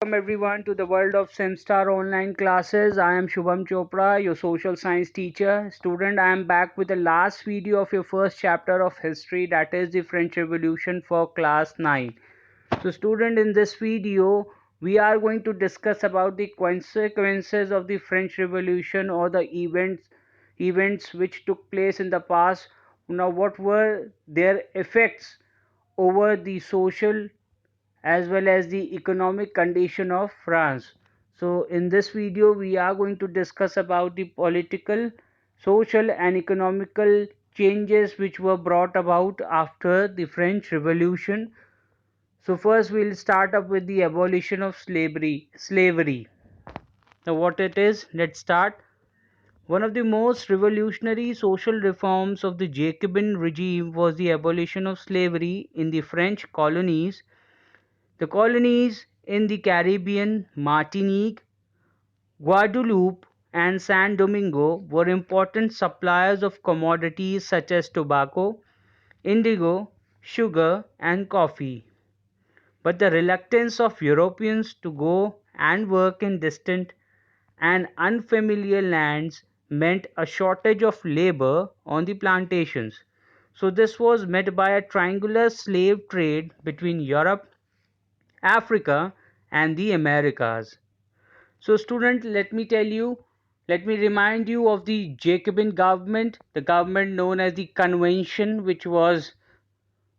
Welcome everyone to the world of SimStar online classes. I am Shubham Chopra, your social science teacher. Student, I am back with the last video of your first chapter of history, that is the French Revolution for class 9. So student, in this video, we are going to discuss about the consequences of the French Revolution or the events which took place in the past. Now, what were their effects over the social as well as the economic condition of France. So in this video we are going to discuss about the political, social and economical changes which were brought about after the French Revolution. So first we'll start up with the abolition of slavery. Now what it is, let's start. One of the most revolutionary social reforms of the Jacobin regime was the abolition of slavery in the French colonies. The colonies in the Caribbean, Martinique, Guadeloupe, and San Domingo were important suppliers of commodities such as tobacco, indigo, sugar, and coffee. But the reluctance of Europeans to go and work in distant and unfamiliar lands meant a shortage of labor on the plantations. So, this was met by a triangular slave trade between Europe, Africa, and the Americas. So, student, let me remind you of the Jacobin government, the government known as the Convention, which was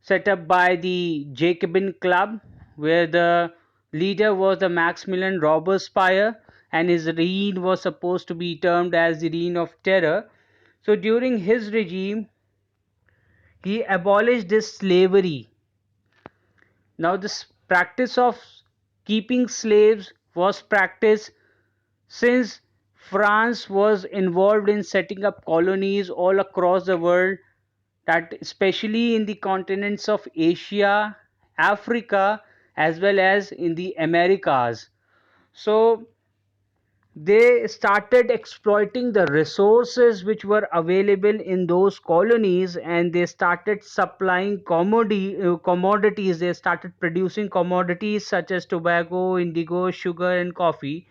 set up by the Jacobin Club, where the leader was the Maximilian Robespierre, and his reign was supposed to be termed as the Reign of Terror. So, during his regime, he abolished this slavery. Now, this practice of keeping slaves was practiced since France was involved in setting up colonies all across the world, that especially in the continents of Asia, Africa, as well as in the Americas. So they started exploiting the resources which were available in those colonies, and they started supplying commodities. They started producing commodities such as tobacco, indigo, sugar, and coffee.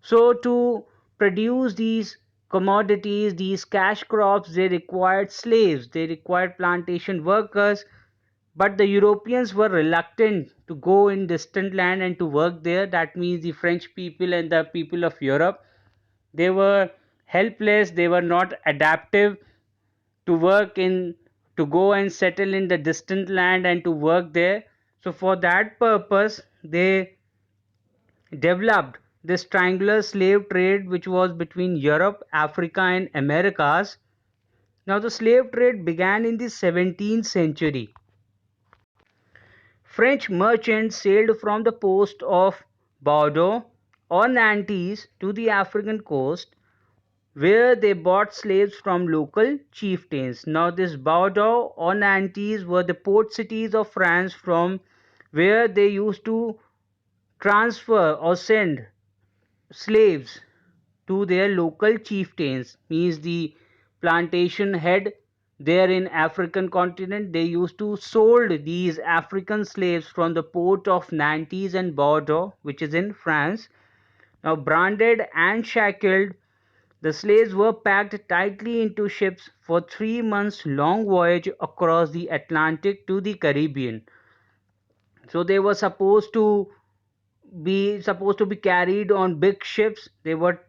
So, to produce these commodities, these cash crops, they required slaves, they required plantation workers, but the Europeans were reluctant to go in distant land and to work there. That means the French people and the people of Europe, they were helpless, they were not adaptive to work in, to go and settle in the distant land and to work there. So, for that purpose, they developed this triangular slave trade which was between Europe, Africa, and Americas. Now, the slave trade began in the 17th century. French merchants sailed from the post of Bordeaux or Nantes to the African coast, where they bought slaves from local chieftains. Now, this Bordeaux or Nantes were the port cities of France from where they used to transfer or send slaves to their local chieftains, means the plantation head there in African continent. They used to sold these African slaves from the port of Nantes and Bordeaux, which is in France. Now, branded and shackled, the slaves were packed tightly into ships for 3 months long voyage across the Atlantic to the Caribbean. So they were supposed to be carried on big ships. They were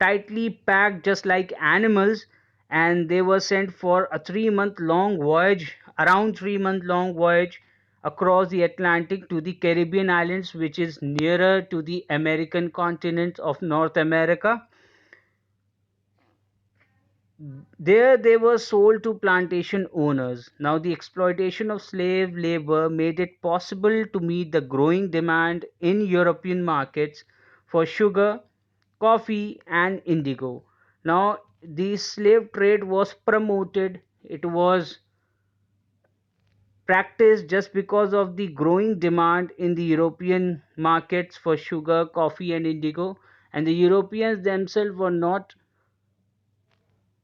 tightly packed just like animals, and they were sent for a 3 month long voyage, around 3 month long voyage across the Atlantic to the Caribbean islands, which is nearer to the American continent of North America. There they were sold to plantation owners. Now, the exploitation of slave labor made it possible to meet the growing demand in European markets for sugar, coffee, and indigo. Now, the slave trade was promoted, it was practiced just because of the growing demand in the European markets for sugar, coffee, and indigo, and the Europeans themselves were not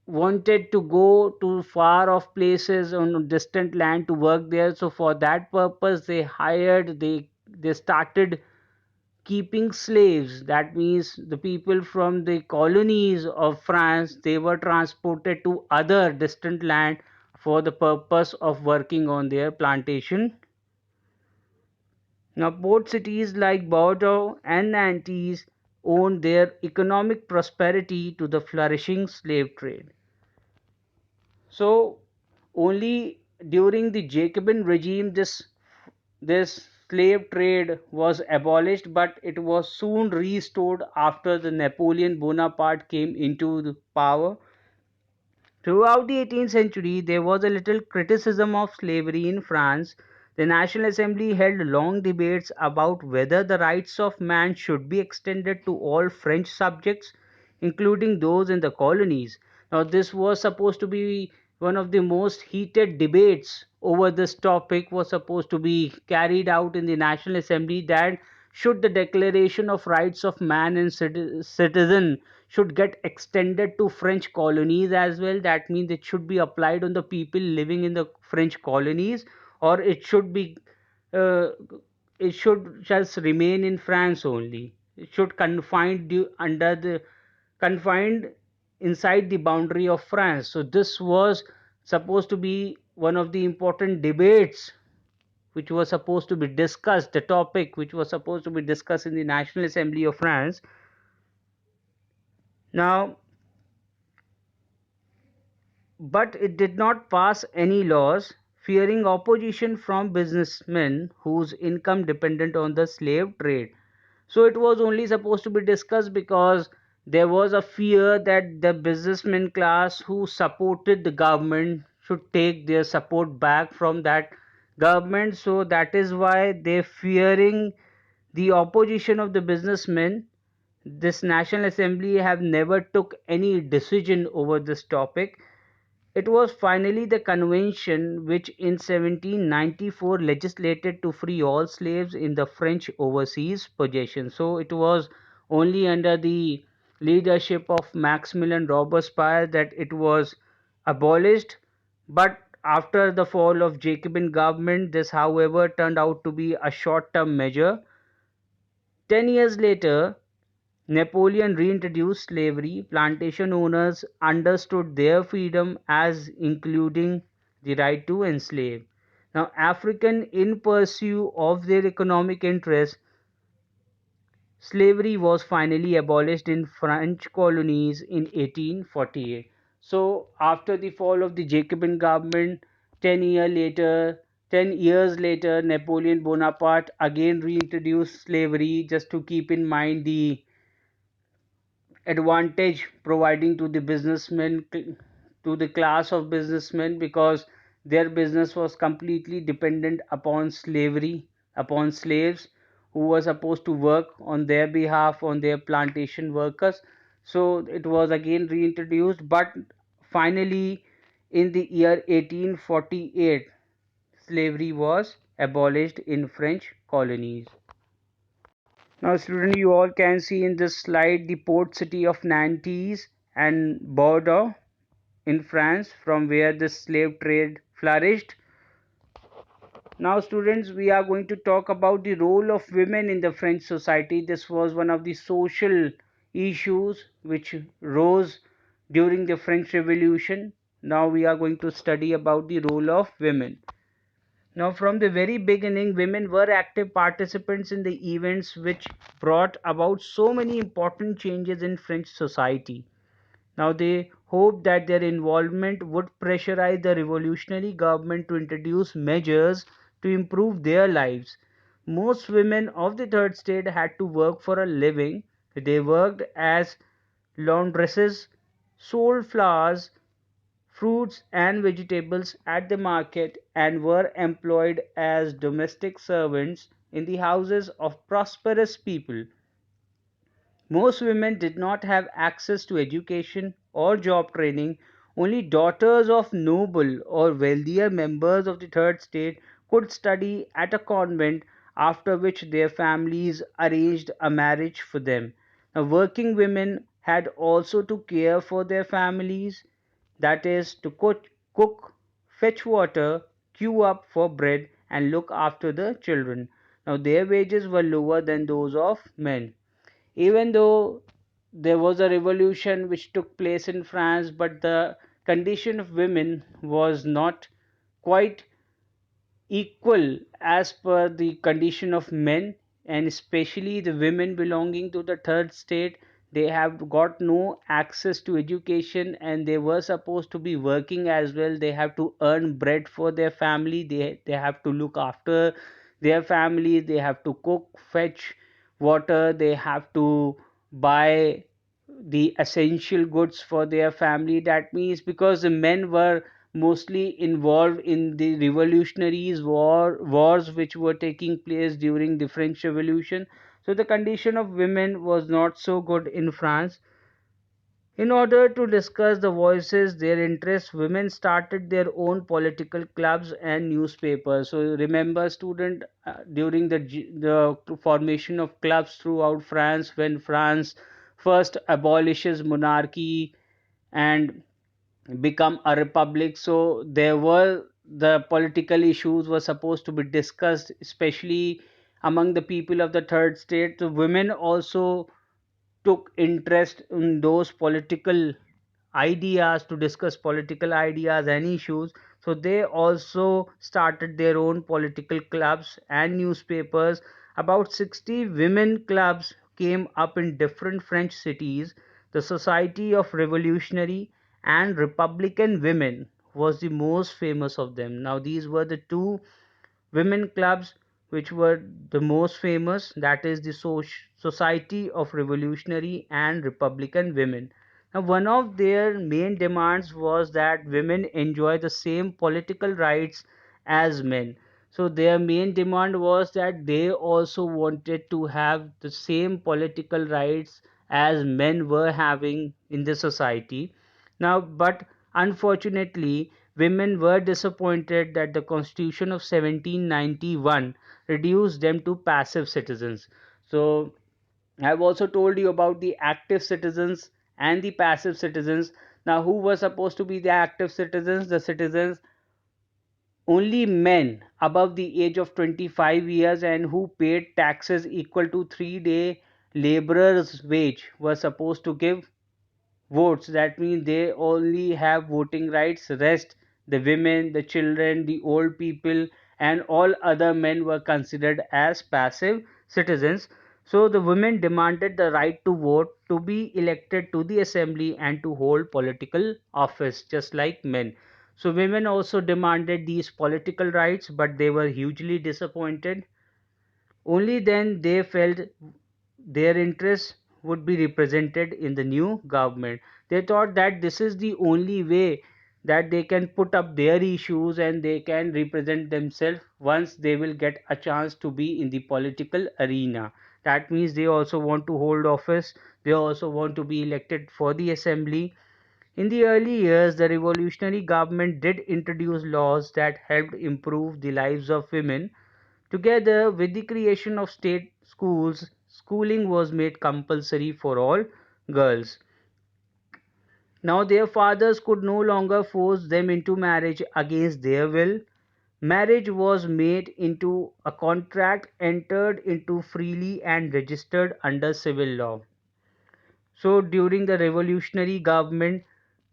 wanted to go to far off places on distant land to work there. So for that purpose they started keeping slaves. That means the people from the colonies of France, they were transported to other distant land for the purpose of working on their plantation. Now, port cities like Bordeaux and Nantes owed their economic prosperity to the flourishing slave trade. So, only during the Jacobin regime this slave trade was abolished, but it was soon restored after the Napoleon Bonaparte came into the power. Throughout the 18th century, there was a little criticism of slavery in France. The National Assembly held long debates about whether the rights of man should be extended to all French subjects, including those in the colonies. Now, this was supposed to be one of the most heated debates over this topic was supposed to be carried out in the National Assembly, that should the Declaration of Rights of Man and Citizen should get extended to French colonies as well. That means it should be applied on the people living in the French colonies, or uh, it should just remain in France only. It should confined inside the boundary of France. So this was supposed to be one of the important debates which was supposed to be discussed, the topic which was supposed to be discussed in the National Assembly of France. Now, but it did not pass any laws, fearing opposition from businessmen whose income depended on the slave trade. So it was only supposed to be discussed because there was a fear that the businessman class who supported the government should take their support back from that government. So that is why they fearing the opposition of the businessmen. This National Assembly have never took any decision over this topic. It was finally the convention which in 1794 legislated to free all slaves in the French overseas possessions. So it was only under the leadership of Maximilian Robespierre that it was abolished. But after the fall of Jacobin government, this however turned out to be a short-term measure. 10 years later, Napoleon reintroduced slavery. Plantation owners understood their freedom as including the right to enslave. Now, African, in pursuit of their economic interests, slavery was finally abolished in French colonies in 1848. So, after the fall of the Jacobin government, 10 years later, Napoleon Bonaparte again reintroduced slavery, just to keep in mind the advantage providing to the businessmen, to the class of businessmen, because their business was completely dependent upon slavery, upon slaves who were supposed to work on their behalf, on their plantation workers. So it was again reintroduced, but finally in the year 1848 slavery was abolished in French colonies. Now, student, you all can see in this slide the port city of Nantes and Bordeaux in France, from where the slave trade flourished. Now, students, we are going to talk about the role of women in the French society. This was one of the social issues which rose during the French Revolution. Now, we are going to study about the role of women. Now, from the very beginning, women were active participants in the events which brought about so many important changes in French society. Now, they hoped that their involvement would pressurize the revolutionary government to introduce measures to improve their lives. Most women of the third state had to work for a living. They worked as laundresses, sold flowers, fruits and vegetables at the market, and were employed as domestic servants in the houses of prosperous people. Most women did not have access to education or job training. Only daughters of noble or wealthier members of the third state could study at a convent, after which their families arranged a marriage for them. Now, working women had also to care for their families, that is, to cook, fetch water, queue up for bread, and look after the children. Now, their wages were lower than those of men. Even though there was a revolution which took place in France, but the condition of women was not quite equal as per the condition of men, and especially the women belonging to the third state. They have got no access to education, and they were supposed to be working as well. They have to earn bread for their family. They have to look after their family. They have to cook, fetch water. They have to buy the essential goods for their family. That means because the men were mostly involved in the wars which were taking place during the French Revolution, so the condition of women was not so good in France. In order to discuss the voices, their interests, women started their own political clubs and newspapers. So remember, student, during the formation of clubs throughout France, when France first abolishes monarchy and become a republic, so there were the political issues were supposed to be discussed, especially among the people of the third state. So women also took interest in those political ideas, to discuss political ideas and issues. So they also started their own political clubs and newspapers. About 60 women clubs came up in different French cities. The Society of Revolutionary and Republican Women was the most famous of them. Now, these were the two women clubs which were the most famous, that is the Society of Revolutionary and Republican Women. Now, one of their main demands was that women enjoy the same political rights as men. So their main demand was that they also wanted to have the same political rights as men were having in the society. Now, but unfortunately, women were disappointed that the Constitution of 1791 reduced them to passive citizens. So, I've also told you about the active citizens and the passive citizens. Now, who were supposed to be the active citizens? The citizens, only men above the age of 25 years and who paid taxes equal to 3-day laborer's wage were supposed to give votes. That means they only have voting rights. Rest, the women, the children, the old people, and all other men were considered as passive citizens. So the women demanded the right to vote, to be elected to the assembly, and to hold political office just like men. So women also demanded these political rights, but they were hugely disappointed. Only then they felt their interests would be represented in the new government. They thought that this is the only way that they can put up their issues and they can represent themselves once they will get a chance to be in the political arena. That means they also want to hold office, they also want to be elected for the assembly. In the early years, the revolutionary government did introduce laws that helped improve the lives of women. Together with the creation of state schools, schooling was made compulsory for all girls. Now their fathers could no longer force them into marriage against their will. Marriage was made into a contract entered into freely and registered under civil law. So during the revolutionary government,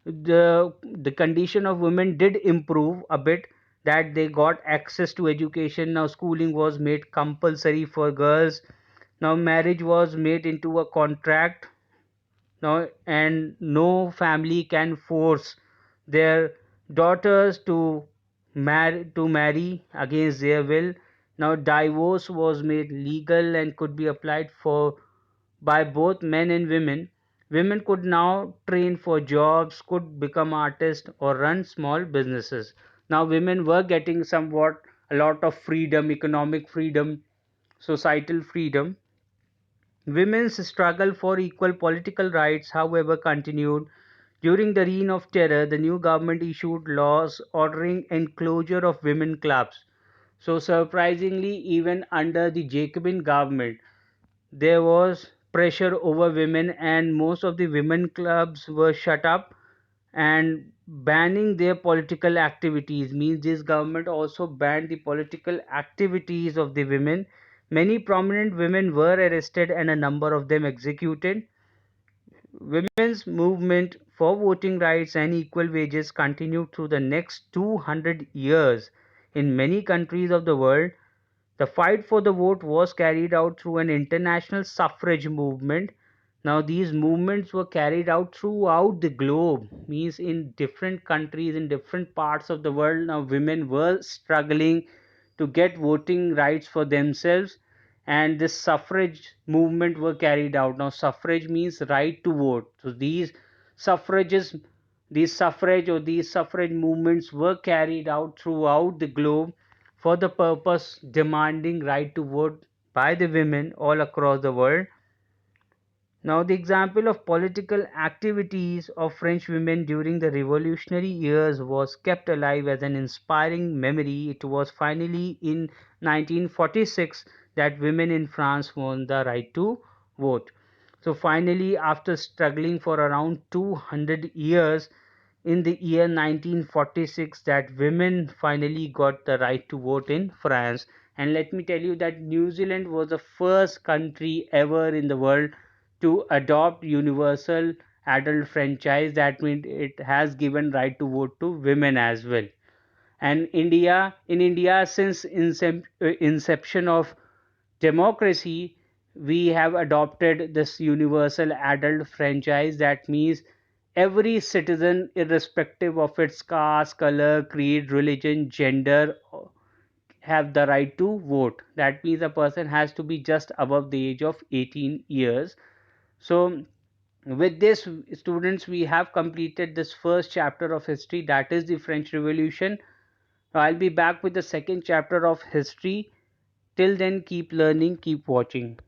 the condition of women did improve a bit, that they got access to education. Now schooling was made compulsory for girls. Now marriage was made into a contract now, and no family can force their daughters to marry against their will. Now divorce was made legal and could be applied for by both men and women. Women could now train for jobs, could become artists, or run small businesses. Now, women were getting somewhat a lot of freedom, economic freedom, societal freedom. Women's struggle for equal political rights, however, continued. During the Reign of Terror, the new government issued laws ordering enclosure of women clubs. So, surprisingly, even under the Jacobin government, there was pressure over women, and most of the women clubs were shut up. And banning their political activities means this government also banned the political activities of the women. Many prominent women were arrested and a number of them executed. Women's movement for voting rights and equal wages continued through the next 200 years in many countries of the world. The fight for the vote was carried out through an international suffrage movement. Now, these movements were carried out throughout the globe, means in different countries, in different parts of the world. Now, women were struggling to get voting rights for themselves, and this suffrage movement were carried out. Now, suffrage means right to vote. So, suffrages, these suffrage movements were carried out throughout the globe for the purpose demanding right to vote by the women all across the world. Now, the example of political activities of French women during the revolutionary years was kept alive as an inspiring memory. It was finally in 1946 that women in France won the right to vote. So, finally, after struggling for around 200 years, in the year 1946 that women finally got the right to vote in France. And let me tell you that New Zealand was the first country ever in the world to adopt universal adult franchise. That means it has given right to vote to women as well. And in India, since inception of democracy, we have adopted this universal adult franchise. That means every citizen, irrespective of its caste, color, creed, religion, gender, have the right to vote. That means a person has to be just above the age of 18 years. So, with this, students, we have completed this first chapter of history, that is the French Revolution. I'll be back with the second chapter of history. Till then, keep learning, keep watching.